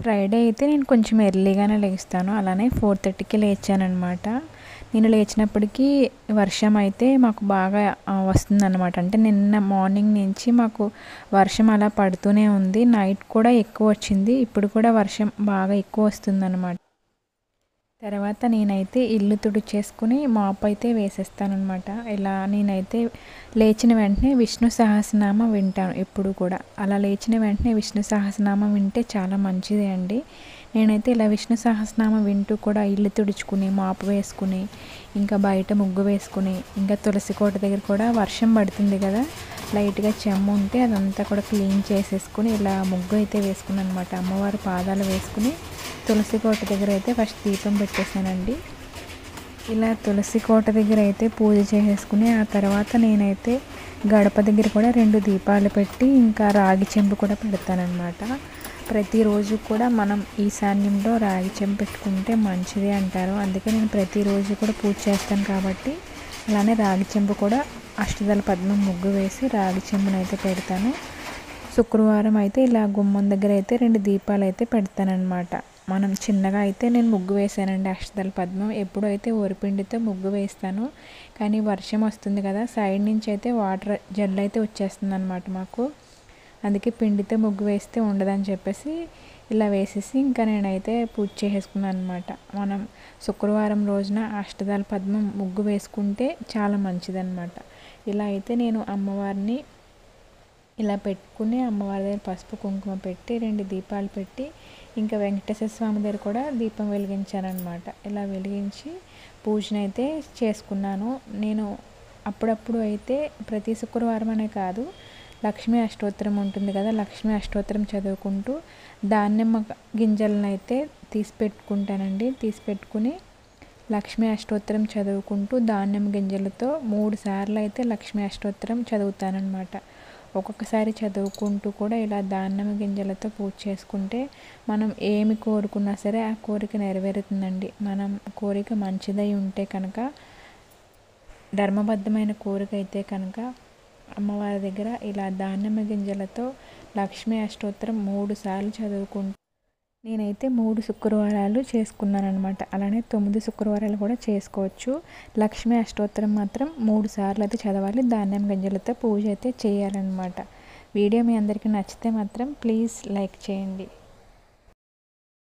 Friday అయితే నేను కొంచెం ఎర్లీగానే లేస్తాను. అలానే 4:30కి లేచాననమాట. నేను లేచినప్పటికీ వర్షం అయితే మాకు బాగా వస్తుందన్నమాట. అంటే నిన్న మార్నింగ్ నుంచి మాకు వర్షం అలా పడుతూనే ఉంది. నైట్ కూడా ఎక్కువ వచ్చింది. ఇప్పుడు కూడా వర్షం బాగా ఎక్కువ వస్తుందన్నమాట. తర్వాత నేనైతే ఇల్లు తుడిచేసుకుని మాప్ అయితే వేసేస్తానన్నమాట. ఇలా నేనైతే లేచిన వెంటనే విష్ణు సహస్రనామం వింటాను ఎప్పుడు కూడా. అలా లేచిన వెంటనే విష్ణు సహస్రనామం వింటే చాలా మంచిది అండి. నేనైతే ఇలా విష్ణు సహస్రనామం వింటూ కూడా ఇల్లు తుడుచుకుని మాపు వేసుకుని ఇంకా బయట ముగ్గు వేసుకుని ఇంకా తులసి కోట దగ్గర కూడా వర్షం పడుతుంది కదా, లైట్గా చెమ్ము ఉంటే అదంతా కూడా క్లీన్ చేసేసుకుని ఇలా ముగ్గు అయితే వేసుకున్నాను అనమాట. అమ్మవారి పాదాలు వేసుకుని తులసి కోట దగ్గర అయితే ఫస్ట్ దీపం పెట్టేశానండి. ఇలా తులసి కోట దగ్గర అయితే పూజ చేసేసుకుని ఆ తర్వాత నేనైతే గడప దగ్గర కూడా 2 దీపాలు పెట్టి ఇంకా రాగి చెంబు కూడా పెడతానన్నమాట. ప్రతిరోజు కూడా మనం ఈశాన్యంలో రాగి చెంబు పెట్టుకుంటే మంచిది అంటారు. అందుకే నేను ప్రతిరోజు కూడా పూజ చేస్తాను కాబట్టి అలానే రాగి చెంబు కూడా అష్టదళ పద్మం ముగ్గు వేసి రాగి చెంబునైతే పెడతాను. శుక్రవారం అయితే ఇలా గుమ్మం దగ్గర అయితే 2 దీపాలు అయితే పెడతానన్నమాట. మనం చిన్నగా అయితే నేను ముగ్గు వేసానండి అష్టదళ పద్మం. ఎప్పుడు అయితే ఓరిపిండితో ముగ్గు వేస్తాను, కానీ వర్షం వస్తుంది కదా, సైడ్ నుంచి అయితే వాటర్ జల్లు అయితే వచ్చేస్తుంది అనమాట మాకు. అందుకే పిండితో ముగ్గు వేస్తే ఉండదని చెప్పేసి ఇలా వేసేసి ఇంకా నేనైతే పూజ చేసేసుకున్నాను అనమాట. మనం శుక్రవారం రోజున అష్టదళ పద్మం ముగ్గు వేసుకుంటే చాలా మంచిదన్నమాట. ఇలా అయితే నేను అమ్మవారిని ఇలా పెట్టుకుని అమ్మవారి దగ్గర పసుపు కుంకుమ పెట్టి 2 దీపాలు పెట్టి ఇంకా వెంకటేశ్వర స్వామి దగ్గర కూడా దీపం వెలిగించానమాట. ఇలా వెలిగించి పూజనైతే చేసుకున్నాను. నేను అప్పుడప్పుడు అయితే ప్రతి శుక్రవారం అనే కాదు, లక్ష్మీ అష్టోత్తరం ఉంటుంది కదా, లక్ష్మీ అష్టోత్తరం చదువుకుంటూ దానిమ్మ గింజలను అయితే తీసి పెట్టుకుంటానండి. తీసి పెట్టుకుని లక్ష్మీ అష్టోత్తరం చదువుకుంటూ దానిమ్మ గింజలతో 3 సార్లు అయితే లక్ష్మీ అష్టోత్తరం చదువుతానన్నమాట. ఒక్కొక్కసారి చదువుకుంటూ కూడా ఇలా దానిమ్మ గింజలతో పూజ చేసుకుంటే మనం ఏమి కోరుకున్నా సరే ఆ కోరిక నెరవేరుతుందండి. మనం కోరిక మంచిదై ఉంటే కనుక, ధర్మబద్ధమైన కోరిక అయితే కనుక అమ్మవారి దగ్గర ఇలా దానిమ్మ గింజలతో లక్ష్మీ అష్టోత్తరం 3 సార్లు చదువుకుంటూ నేనైతే 3 శుక్రవారాలు చేసుకున్నాను అనమాట. అలానే 9 శుక్రవారాలు కూడా చేసుకోవచ్చు. లక్ష్మీ అష్టోత్తరం మాత్రం 3 సార్లు అయితే చదవాలి. దానిమ్మ గింజలతో పూజ అయితే చేయాలన్నమాట. వీడియో మీ అందరికీ నచ్చితే మాత్రం ప్లీజ్ లైక్ చేయండి.